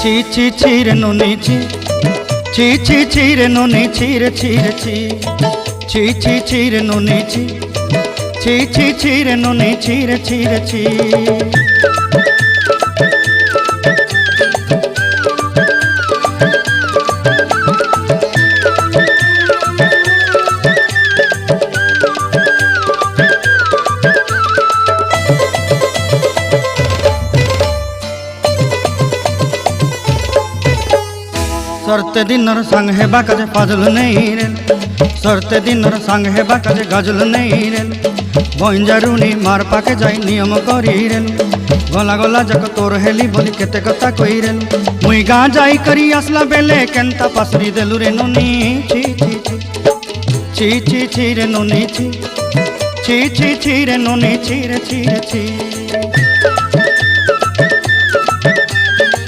ছি ছি ছি রে নুনি ছি, ছি ছি ছি রে নুনি ছি রে ছি রে ছি, ছি ছি ছি রে নুনি ছি, ছি ছি ছি রে নুনি ছি রে ছি রে ছি। सरते दिनर संग हेबा काजे फाजल नहीं रेल, सरते दिनर संग हेबा काजे गाजल नहीं रेल, बंजारुनी मार पाके जाई नियम करी रेल, गला गला जक तोर हेली बोली केते कथा कई रेल, मुई गाँ जाई करी आसला बेले केंता पासरी देलु रे नुनी ची ची ची ची ची ची रे नुनी ची, ची ची ची रे नुनी ची रे ची रे ची।